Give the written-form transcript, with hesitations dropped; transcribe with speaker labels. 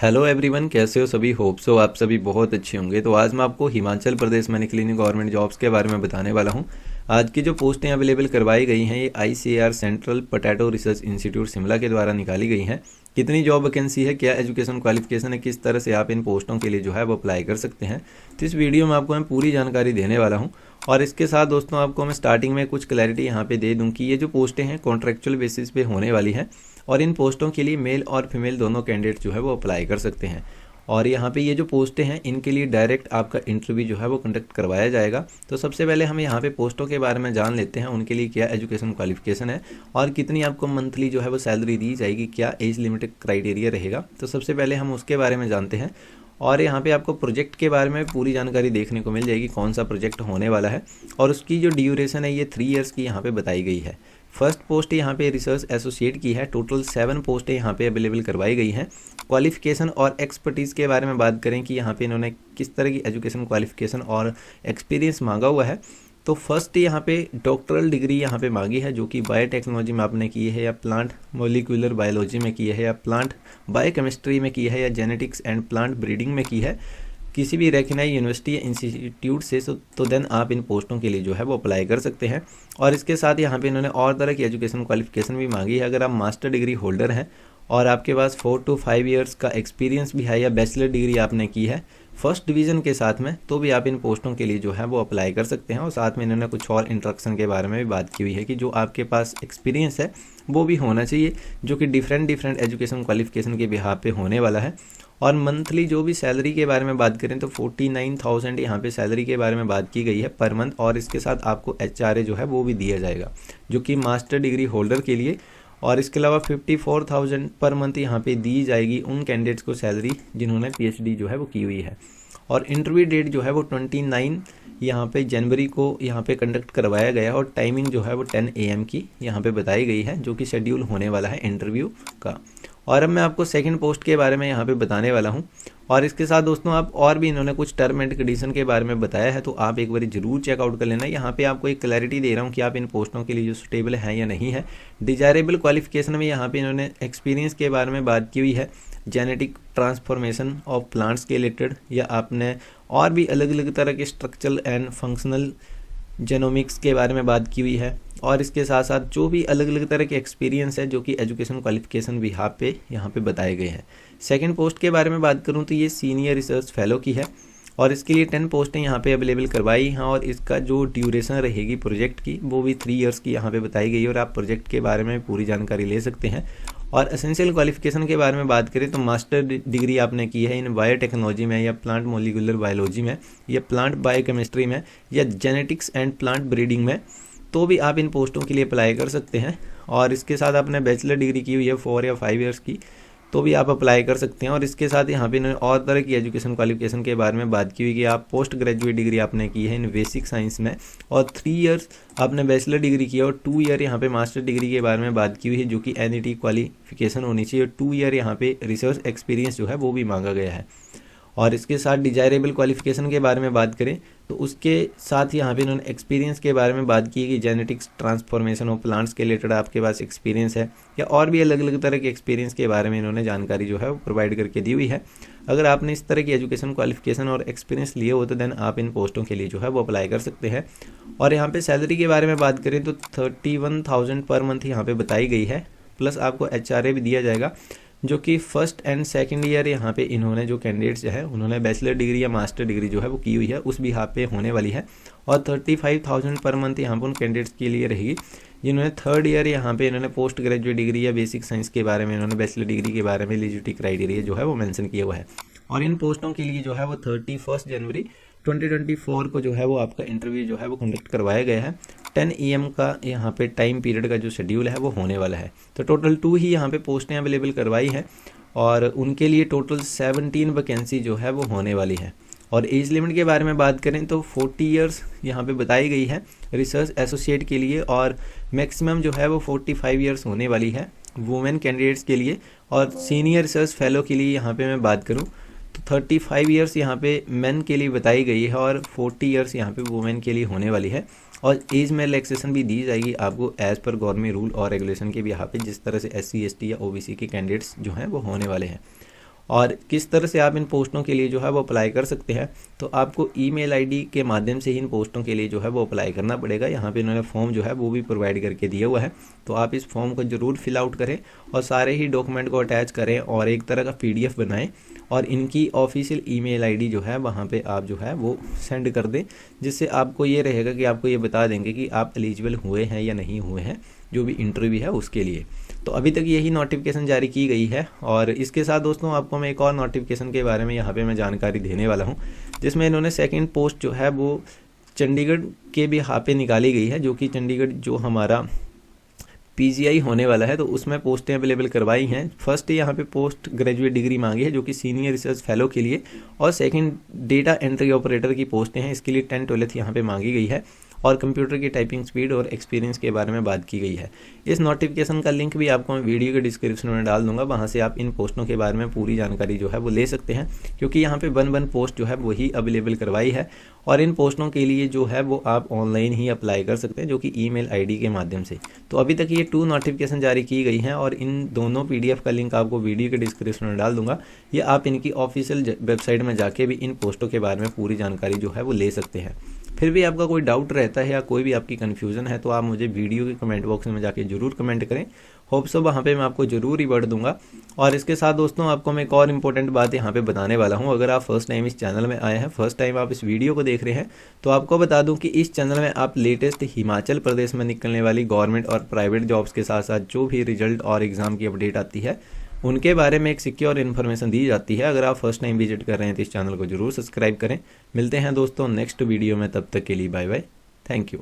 Speaker 1: Hello everyone, कैसे हो सभी। होप सो आप सभी बहुत अच्छे होंगे। तो आज मैं आपको हिमाचल प्रदेश में निकली गवर्नमेंट जॉब्स के बारे में बताने वाला हूं। आज की जो पोस्टें अवेलेबल करवाई गई हैं ये ICAR central potato research institute Shimla के द्वारा निकाली गई हैं। कितनी जॉब वैकेंसी है, क्या एजुकेशन क्वालिफिकेशन है, किस तरह से आप इन पोस्टों के लिए जो है वो अप्लाई कर सकते हैं, तो इस वीडियो में आपको मैं पूरी जानकारी देने वाला हूँ। और इसके साथ दोस्तों आपको मैं स्टार्टिंग में कुछ क्लैरिटी यहाँ पे दे दूँ कि ये जो पोस्टें हैं कॉन्ट्रेक्चुअल बेसिस पे होने वाली हैं और इन पोस्टों के लिए मेल और फीमेल दोनों कैंडिडेट जो है वो अप्लाई कर सकते हैं। और यहाँ पे ये जो पोस्टें हैं इनके लिए डायरेक्ट आपका इंटरव्यू जो है वो कंडक्ट करवाया जाएगा। तो सबसे पहले हम यहाँ पे पोस्टों के बारे में जान लेते हैं, उनके लिए क्या एजुकेशन क्वालिफिकेशन है और कितनी आपको मंथली जो है वो सैलरी दी जाएगी, क्या एज लिमिट क्राइटेरिया रहेगा। तो सबसे पहले हम उसके बारे में जानते हैं। और यहाँ पे आपको प्रोजेक्ट के बारे में पूरी जानकारी देखने को मिल जाएगी, कौन सा प्रोजेक्ट होने वाला है और उसकी जो ड्यूरेशन है ये 3 इयर्स की यहाँ पे बताई गई है। फर्स्ट पोस्ट यहाँ पे रिसर्च एसोसिएट की है। टोटल 7 पोस्टें यहाँ पे अवेलेबल करवाई गई हैं। क्वालिफिकेशन और एक्सपर्टीज़ के बारे में बात करें कि यहाँ पे इन्होंने किस तरह की एजुकेशन क्वालिफिकेशन और एक्सपीरियंस मांगा हुआ है, तो फर्स्ट यहाँ पे डॉक्टरल डिग्री यहाँ पे मांगी है जो कि बायोटेक्नोलॉजी में आपने की है या प्लांट मोलिकुलर बायोलॉजी में की है या प्लांट बायोकेमिस्ट्री में की है या जेनेटिक्स एंड प्लांट ब्रीडिंग में की है किसी भी रेकग्नाइज्ड यूनिवर्सिटी या इंस्टीट्यूट से। तो देन आप इन पोस्टों के लिए जो है वो अप्लाई कर सकते हैं। और इसके साथ यहाँ पे इन्होंने और तरह की एजुकेशन क्वालिफिकेशन भी मांगी है। अगर आप मास्टर डिग्री होल्डर हैं और आपके पास 4 to 5 ईयर्स का एक्सपीरियंस भी है या बैचलर डिग्री आपने की है फर्स्ट डिवीज़न के साथ में, तो भी आप इन पोस्टों के लिए जो है वो अप्लाई कर सकते हैं। और साथ में इन्होंने कुछ और इंस्ट्रक्शन के बारे में भी बात की हुई है कि जो आपके पास एक्सपीरियंस है वो भी होना चाहिए, जो कि डिफरेंट एजुकेशन क्वालिफिकेशन के बिहाफ पे होने वाला है। और मंथली जो भी सैलरी के बारे में बात करें तो 49,000 यहाँ पे सैलरी के बारे में बात की गई है पर मंथ। और इसके साथ आपको HRA जो है वो भी दिया जाएगा जो कि मास्टर डिग्री होल्डर के लिए। और इसके अलावा 54,000 पर मंथ यहाँ पे दी जाएगी उन कैंडिडेट्स को सैलरी जिन्होंने PhD जो है वो की हुई है। और इंटरव्यू डेट जो है वो 29 यहाँ पे जनवरी को यहाँ पे कंडक्ट करवाया गया और टाइमिंग जो है वो 10 AM की यहाँ पे बताई गई है जो कि शेड्यूल होने वाला है इंटरव्यू का। और अब मैं आपको सेकंड पोस्ट के बारे में यहाँ पे बताने वाला हूँ। और इसके साथ दोस्तों आप और भी इन्होंने कुछ टर्म एंड कंडीशन के बारे में बताया है, तो आप एक बार जरूर चेकआउट कर लेना। यहाँ पे आपको एक क्लैरिटी दे रहा हूँ कि आप इन पोस्टों के लिए जो सुटेबल है या नहीं है। डिजायरेबल क्वालिफिकेशन में यहाँ पे इन्होंने एक्सपीरियंस के बारे में बात की हुई है, जेनेटिक ट्रांसफॉर्मेशन ऑफ प्लांट्स के रिलेटेड, या आपने और भी अलग अलग तरह के स्ट्रक्चरल एंड फंक्शनल जेनोमिक्स के बारे में बात की हुई है। और इसके साथ साथ जो भी अलग अलग तरह के एक्सपीरियंस है जो कि एजुकेशन क्वालिफिकेशन भी यहाँ पे बताए गए हैं। सेकंड पोस्ट के बारे में बात करूँ तो ये सीनियर रिसर्च फेलो की है और इसके लिए 10 पोस्टें यहाँ पे अवेलेबल करवाई हैं। और इसका जो ड्यूरेशन रहेगी प्रोजेक्ट की वो भी 3 इयर्स की यहाँ पे बताई गई है। और आप प्रोजेक्ट के बारे में पूरी जानकारी ले सकते हैं। और एसेंशियल क्वालिफिकेशन के बारे में बात करें तो मास्टर डिग्री आपने की है इन बायोटेक्नोलॉजी में या प्लांट मोलिकुलर बायोलॉजी में या प्लांट बायोकेमिस्ट्री में या जेनेटिक्स एंड प्लांट ब्रीडिंग में, तो भी आप इन पोस्टों के लिए अप्लाई कर सकते हैं। और इसके साथ आपने बैचलर डिग्री की हुई है 4 या 5 इयर्स की, तो भी आप अप्लाई कर सकते हैं। और इसके साथ यहाँ पे इन्होंने और तरह की एजुकेशन क्वालिफिकेशन के बारे में बात की हुई कि आप पोस्ट ग्रेजुएट डिग्री आपने की है इन बेसिक साइंस में और 3 इयर्स आपने बैचलर डिग्री की है और 2 ईयर यहाँ पे मास्टर डिग्री के बारे में बात की हुई है जो कि NET क्वालिफिकेशन होनी चाहिए। 2 ईयर यहाँ पे रिसर्च एक्सपीरियंस जो है वो भी मांगा गया है। और इसके साथ डिजायरेबल क्वालिफिकेशन के बारे में बात करें तो उसके साथ यहाँ पे इन्होंने एक्सपीरियंस के बारे में बात की कि जेनेटिक्स ट्रांसफॉर्मेशन ऑफ प्लांट्स के रिलेटेड आपके पास एक्सपीरियंस है या और भी अलग अलग तरह के एक्सपीरियंस के बारे में इन्होंने जानकारी जो है वो प्रोवाइड करके दी हुई है। अगर आपने इस तरह की एजुकेशन क्वालिफिकेशन और एक्सपीरियंस लिए हो तो देन आप इन पोस्टों के लिए जो है वो अप्लाई कर सकते हैं। और यहाँ पे सैलरी के बारे में बात करें तो 31,000 पर मंथ यहाँ पे बताई गई है, प्लस आपको HRA भी दिया जाएगा जो कि फर्स्ट एंड सेकंड ईयर यहाँ पे इन्होंने जो कैंडिडेट्स जो है उन्होंने बैचलर डिग्री या मास्टर डिग्री जो है वो की हुई है उस भी यहाँ पे होने वाली है। और 35,000 पर मंथ यहाँ पे उन कैंडिडेट्स के लिए रहेगी जिन्होंने 3rd ईयर यहाँ पे इन्होंने पोस्ट ग्रेजुएट डिग्री या बेसिक साइंस के बारे में इन्होंने बैचलर डिग्री के बारे में एलिजिबिलिटी क्राइटेरिया जो है वो मेंशन किया हुआ है। और इन पोस्टों के लिए जो है वो 31 जनवरी 2024 को जो है वो आपका इंटरव्यू जो है वो कंडक्ट करवाया गया है। 10 AM का यहाँ पे टाइम पीरियड का जो शेड्यूल है वो होने वाला है। तो टोटल 2 ही यहाँ पे पोस्टें अवेलेबल करवाई हैं और उनके लिए टोटल 17 वैकेंसी जो है वो होने वाली है। और एज लिमिट के बारे में बात करें तो 40 ईयर्स यहाँ पे बताई गई है रिसर्च एसोसिएट के लिए और मैक्सिमम जो है वो 45 ईयर्स होने वाली है वुमेन कैंडिडेट्स के लिए। और सीनियर रिसर्च फेलो के लिए यहाँ पे मैं बात करूँ तो 35 ईयर्स यहाँ पे मेन के लिए बताई गई है और 40 ईयर्स यहाँ पे वुमेन के लिए होने वाली है। और एज में रिलैक्सेशन भी दी जाएगी आपको एज़ पर गवर्नमेंट रूल और रेगुलेशन के भी यहाँ पे, जिस तरह से SC ST या OBC के कैंडिडेट्स जो हैं वो होने वाले हैं। और किस तरह से आप इन पोस्टों के लिए जो है वो अप्लाई कर सकते हैं, तो आपको ईमेल आईडी के माध्यम से ही इन पोस्टों के लिए जो है वो अप्लाई करना पड़ेगा। यहाँ पे इन्होंने फॉर्म जो है वो भी प्रोवाइड करके दिया हुआ है, तो आप इस फॉर्म को ज़रूर फिल आउट करें और सारे ही डॉक्यूमेंट को अटैच करें और एक तरह का PDF बनाएं और इनकी ऑफिशियल ईमेल आईडी जो है वहाँ पे आप जो है वो सेंड कर दें, जिससे आपको ये रहेगा कि आपको ये बता देंगे कि आप एलिजिबल हुए हैं या नहीं हुए हैं जो भी इंटरव्यू है उसके लिए। तो अभी तक यही नोटिफिकेशन जारी की गई है। और इसके साथ दोस्तों आपको मैं एक और नोटिफिकेशन के बारे में यहाँ पे मैं जानकारी देने वाला हूँ, जिसमें इन्होंने सेकंड पोस्ट जो है वो चंडीगढ़ के भी यहाँ पे निकाली गई है, जो कि चंडीगढ़ जो हमारा PGI होने वाला है तो उसमें पोस्टें अवेलेबल करवाई हैं। फर्स्ट यहाँ पे पोस्ट ग्रेजुएट डिग्री मांगी है जो कि सीनियर रिसर्च फेलो के लिए, और सेकंड डेटा एंट्री ऑपरेटर की पोस्टें हैं, इसके लिए 10-12 यहाँ पे मांगी गई है, और कंप्यूटर की टाइपिंग स्पीड और एक्सपीरियंस के बारे में बात की गई है। इस नोटिफिकेशन का लिंक भी आपको मैं वीडियो के डिस्क्रिप्शन में डाल दूंगा, वहाँ से आप इन पोस्टों के बारे में पूरी जानकारी जो है वो ले सकते हैं, क्योंकि यहाँ पे 1 पोस्ट जो है वही अवेलेबल करवाई है, और इन पोस्टों के लिए जो है वो आप ऑनलाइन ही अप्लाई कर सकते हैं, जो कि ईमेल आईडी के माध्यम से। तो अभी तक ये 2 नोटिफिकेशन जारी की गई हैं, और इन दोनों PDF का लिंक आपको वीडियो के डिस्क्रिप्शन में डाल दूंगा, या आप इनकी ऑफिशियल वेबसाइट में जाके भी इन पोस्टों के बारे में पूरी जानकारी जो है वो ले सकते हैं। फिर भी आपका कोई डाउट रहता है या कोई भी आपकी कन्फ्यूज़न है तो आप मुझे वीडियो के कमेंट बॉक्स में जाके ज़रूर कमेंट करें। होप सो वहाँ पे मैं आपको ज़रूर रिवर्ट दूंगा। और इसके साथ दोस्तों आपको मैं एक और इम्पोर्टेंट बात यहाँ पे बताने वाला हूँ। अगर आप फर्स्ट टाइम इस चैनल में आए हैं, फर्स्ट टाइम आप इस वीडियो को देख रहे हैं, तो आपको बता दूँ कि इस चैनल में आप लेटेस्ट हिमाचल प्रदेश में निकलने वाली गवर्नमेंट और प्राइवेट जॉब्स के साथ साथ जो भी रिजल्ट और एग्ज़ाम की अपडेट आती है उनके बारे में एक सिक्योर इन्फॉर्मेशन दी जाती है। अगर आप फर्स्ट टाइम विजिट कर रहे हैं तो इस चैनल को जरूर सब्सक्राइब करें। मिलते हैं दोस्तों नेक्स्ट वीडियो में, तब तक के लिए बाय बाय, थैंक यू।